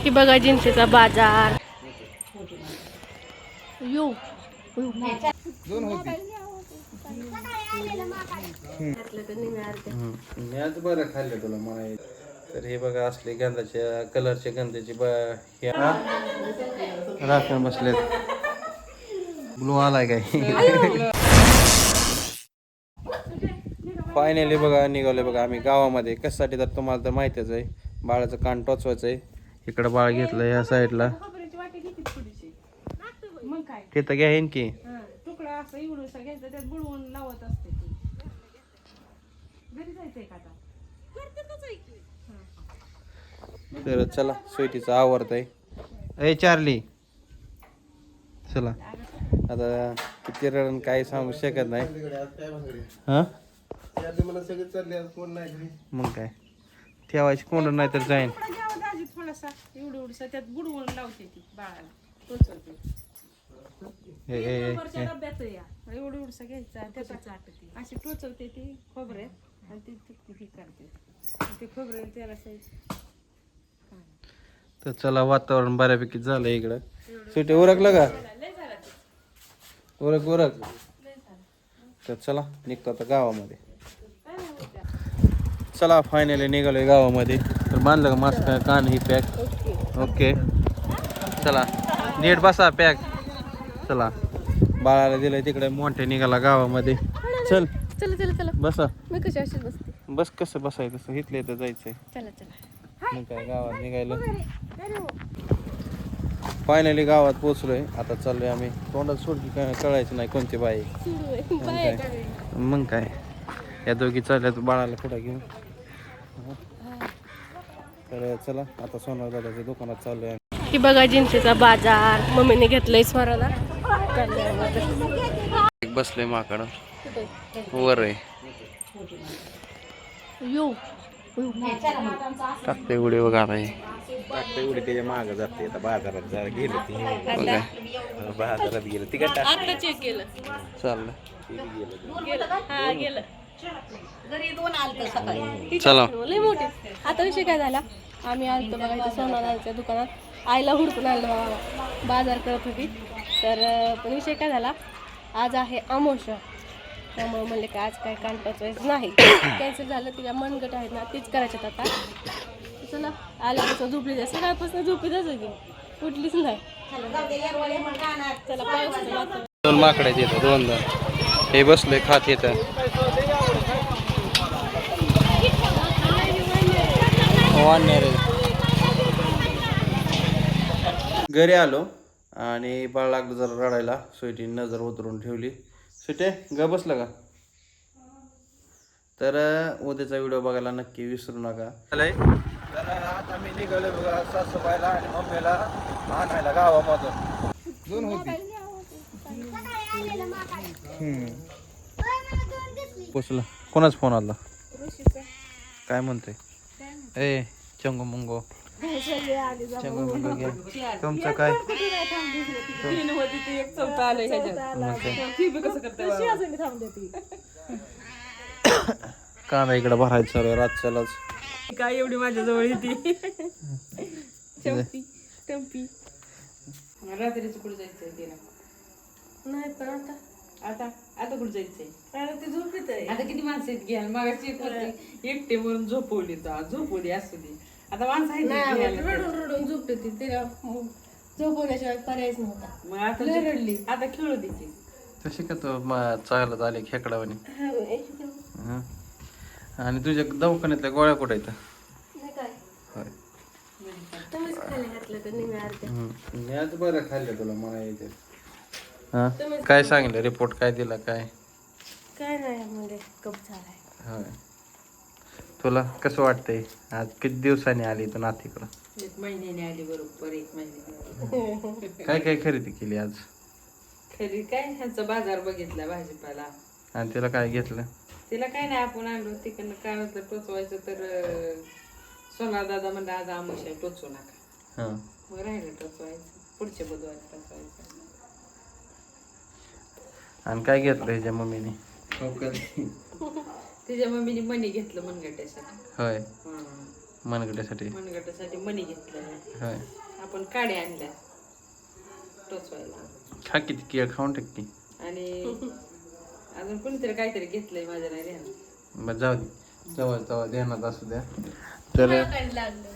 ही बघा जिंतीचा बाजार. यो दोन होती आज बरं खाल्लं तुला मला. तर हे बघा असले गंधाच्या कलरच्या गंधाची राखण बसलेत. ब्लू आलाय काय? फायनली बघा निघालोय बघा आम्ही गावामध्ये. कशासाठी तर तुम्हाला तर माहितीच आहे, बाळाचं कान टोचवायचं आहे. इकडं बाळ घेतलं या साईडला. तिथं घ्या की तुकडा असं एवढूसा घ्यायचा, त्यात बुडवून लावत असते ती. घरी जायचंय का आता? तर चला स्वीटीचं आवडत आहे. ए चार्ली चला आता किती रडण काही सांगू शकत नाही. हा मग काय ठेवायची कोण नाही तर जाईन. थोडासा एवढूसा त्यात बुडवून लावते ती बाळाला, टोचवते. डब्यात या एवढूसा घ्यायचा, त्याचा चाटते अशी टोचवते ती खोबऱ्यात आणि ती ती करते ते खोबरे त्याला. तर चला वातावरण बऱ्यापैकी झालं इकडं. सुटे उरकलं का? उरक. तर चला निघतो आता गावामध्ये. चला फायनली निघालोय गावामध्ये. तर बांधलं का मास्क कान ही पॅक? ओके चला नीट बसा पॅक. चला बाळाला दिलंय तिकडे मोठे निघाला गावामध्ये. चल चला बसा. मी कशी अशी बसते? बस कसं बसायचं तसं इथलं इथं जायचंय. चला मग काय गावात निघायला. फायनली गावात पोचलोय. आता चाललोय आम्ही. तोंडात सोडकी कळायचं नाही कोणती बाई. मग काय या दोघी चालल्यात बाळाला पुढे घेऊन. तर चला आता सोनार दादाच्या दुकानात चाललोय. ही बघा जिंतीचा बाजार. मम्मीने घेतलंय स्वराला. बसलोय माकडं वर आहे. यो टाकते उडी बघा टाकते उडी त्याच्या मागं जाते. आता बाजारात जरा गेलं ती बाजारात गेलं ती काय चेक केलं चाललं. चला लय मोठी. आता विषय काय झाला, आम्ही आलतो बघा इथं सोनाराच्या दुकानात. आईला हुडकून आलं बाजार करत होती. तर पण विषय काय झाला, आज आहे अमावस्या. त्यामुळे म्हणले की आज काय कान टोचवायचं नाही. कॅन्सल झालं. तिच्या मनगट आहेत ना तीच करायच्यात आता. चला आल्यापासून झोपली जाय, सकाळपासून झोपीतच होती, उठलीच नाही. चला पाऊस. दोन माकडे येतं दोन हे बसले खात येतं. घरी आलो आणि बाळ लागलं जरा रडायला. स्वीटी नजर उतरून ठेवली. स्वीटे ग बसलं का? तर उद्याचा व्हिडिओ बघायला नक्की विसरू नका. तर आता मी निघालो बघा सासूबाईला आणि मम्मीला आणायला गावामधून. दोन होती पोचला. कोणाच फोन आला? काय म्हणते? ए चंगो मुंगो घ्या. तुमचं काय? कांदा इकडे भरायचं चालू रातच्यालाच. काय एवढी माझ्या जवळ येते रात्रीच कुठे जायचंय तिला? नाही पण आता आता आता कुठे जायचंय? आता ती झोपीत आहे. आता किती माणसं आहेत घ्या. मग एकटे म्हणून झोपवली तर झोपवली असू दे. आता माणसं आहेत रडून झोपते ती. तिला झोपवण्याशिवाय पर्यायच नव्हता. मग आता रडली. आता खेळू दे ती. तशी का तू चालत आली खेकडावानी. आणि तुझ्या दवाखान्यातल्या गोळ्या कुठे आहेत? आज बरं खाल्लं तुला मला येते. हा काय सांगितलं रिपोर्ट काय दिला? काय नाही म्हणजे कप झालाय. होय. तुला कसं वाटतंय? आज किती दिवसांनी आली तू नातीकडं? 1 महिन्याने आली. बरोबर 1 महिन्याने. काय खरेदी केली आज? खरी काय ह्यांचा बाजार बघितला भाजीपाला. आणि तिला काय घेतलं? तिला काय नाही आपण आणलो तिकडनं कानातलं टोचवायचं. तर सोनार दादा म्हणलं आज आमुष्या टोचू नका. मग राहिलं टोचवायचं. पुढच्या बुधवारी टोचवायचं. आणि काय घेतलं ह्याच्या मम्मीने? तिच्या मम्मीने मणी घेतलं मनगट्यासाठी. होय. मनगटासाठी मनगटासाठी मणी घेतलं होय आपण काड्या आणल्या टोचवायला खा किती केळ खाऊन टाक की आणि अजून कोणीतरी काहीतरी घेतलंय माझ्या नाही ध्यानात. बस जाऊ दे जवळ जवळ ध्यानात असू द्या. तर काय लागलं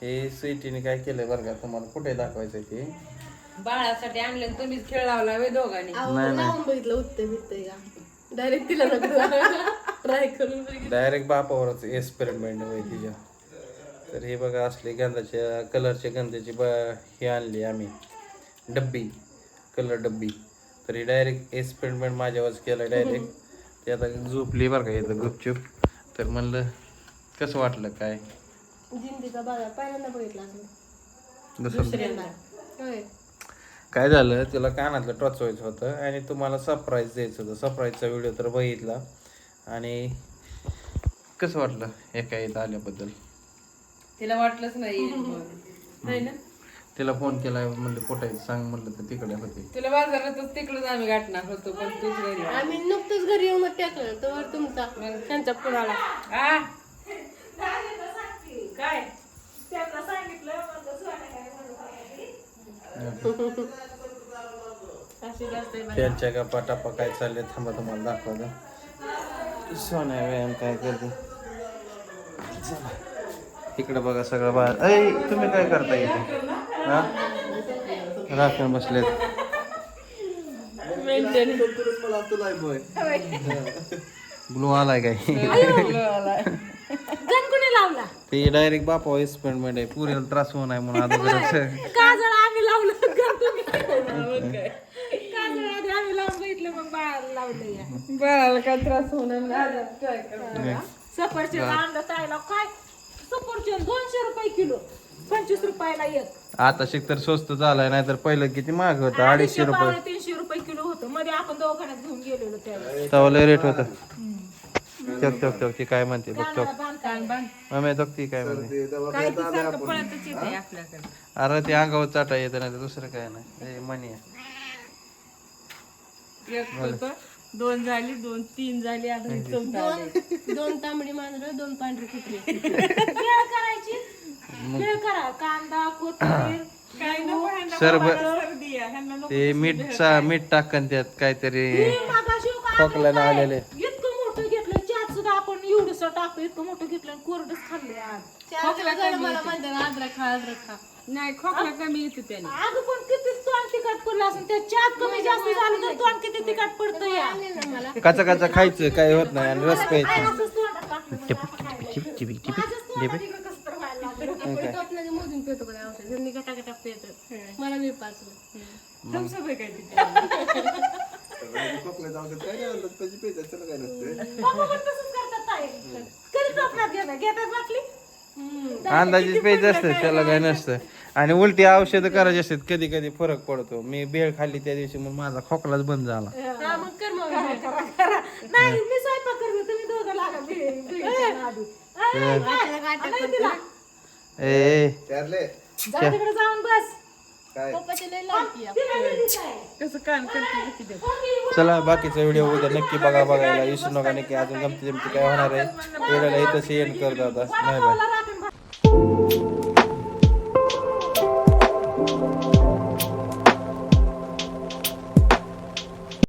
हे स्वीटीने काय केलंय बरं का तुम्हाला कुठे दाखवायचं ते बाळासाठी आणलं तुम्हीच खेळ लावला वे दोघांनी. लावून बघितलं उत्तर बित्तय का डायरेक्ट तिला ट्राय करून बघितलं. डायरेक्ट बापावरच एक्सपेरिमेंट होय तिच्या. तर हे बघा असले गंधाच्या कलरच्या गंधाची हे आणली आम्ही डब्बी कलर डब्बी. तर ही डायरेक्ट एक्सपेरिमेंट माझ्यावरच केलं डायरेक्ट. ते आता झोपली बरं का येतं गुपचूप. तर म्हणलं कसं वाटलं काय जिंदीचा बाजार पहिल्यांदा बघितला असेल. दुसरं होय काय झालं तिला कानातलं टोचवायचं होतं आणि तुम्हाला सरप्राईज द्यायचं होतं. सरप्राईजचा व्हिडिओ तर बघितला आणि कसं वाटलं एका इथं आल्याबद्दल. तिला वाटलंच नाही ना तिला फोन केला म्हणलं कुठे सांग म्हणलं तर तिकडे होते. तुला बाजारातच तिकडच आम्ही गाठणार होतो पण तूच घरी आली. आम्ही नुकतंच घरी येऊन टाकलं तर तुमचा त्यांचा पुढाला आ? काय त्यांच्या गप्पा टप्पा काय चालले थांबा तुम्हाला दाखवलं. सोन्या व्यायाम काय करते इकडे बघा सगळं बाहेर. ऐ तुम्ही काय करता इथे हा राखून बसलेत. ग्लो आलाय काय गणकुणी लावला ते डायरेक्ट बापा एक्सपेरिमेंट आहे पुरेला त्रास होऊ नये म्हणून अगोदरच काजळ आम्ही लावलं काजळ आधी आम्ही लावून बघितलं मग बाळाला लावलं. बाळाला काय त्रास होणार ट्राय कर. सफरचंद आणलं ताईला काय सफरचंद 200 रुपये किलो 25 रुपयाला एक. आता शिक तर स्वस्त झालाय नाही तर पहिलं किती महाग होतं 250 रुपये 300 रुपये किलो होतं मध्ये आपण दवाखान्यात घेऊन गेलेलो त्यावेळेस. तेव्हा लय रेट होतं. चक चक चक ती काय म्हणते बघ चक मम्मी चक ती काय म्हणते काय ती सारखं पळतच येते आपल्याकडे. अरे ते अंगावर चाटा येतं नाही तर दुसरं काय नाही मनी आहे. एक होतं, 2 झाली 2 3 झाली अजून 4 दोन तांबडी मांजर 2 पांढरी कुत्री भेळ करायची भेळ करा कांदा कोथिंबीर काय नको ह्यांना सरबत सर्दी आहे, ह्यांना नको. ते मीठ टाकन त्यात काहीतरी मागाशी खोकल्यानं आलेले. इतकं मोठं घेतलं चहात सुद्धा आपण एवढंच टाकतो इतकं मोठं घेतलं आणि कोरडच खाल्ले आज खोकला कमी मला येतो. म्हणतात अद्रक खा अद्रक खा. नाही खोकला कमी येतो त्याने. अगं पण किती तोंड तिखट पडलं असेल त्या चहात कमी जास्त झालं तर तोंड किती तिखट पडतं या काचा काचा खायचं काय होत नाही आणि रस प्यायचं. असंच तोंडात टाकलं मोजून पितो का औषध ह्यांनी गटागटा पितो मला मी पाचलं थम्सअप आहे काय तिथे. बाबा पण तसंच करतात ताई. कधी टोपणात घेतात बाटली अंदाजीच प्यायचं असतं त्याला काय नसतं. आणि उलटी औषधं करायची असतात कधी कधी फरक पडतो. मी बेळ खाल्ली त्या दिवशी मग माझा खोकलाच बंद झाला. हा, मग कर मग करा. नाही मी स्वयंपाक करतो तुम्ही दोघं लागा आधी. नाही तिला. ए जा तिकडे जाऊन बस पप्पाची लई लाडकी आहे. तिला लई दिसाय. कसं कान करते किती दे. चला बाकीचा व्हिडिओ उद्या नक्की बघायला विसरू नका. नक्की अजून गमती जमती काय होणार आहे व्हिडिओला इथं एंड करतो आता. Bye bye. मला राखून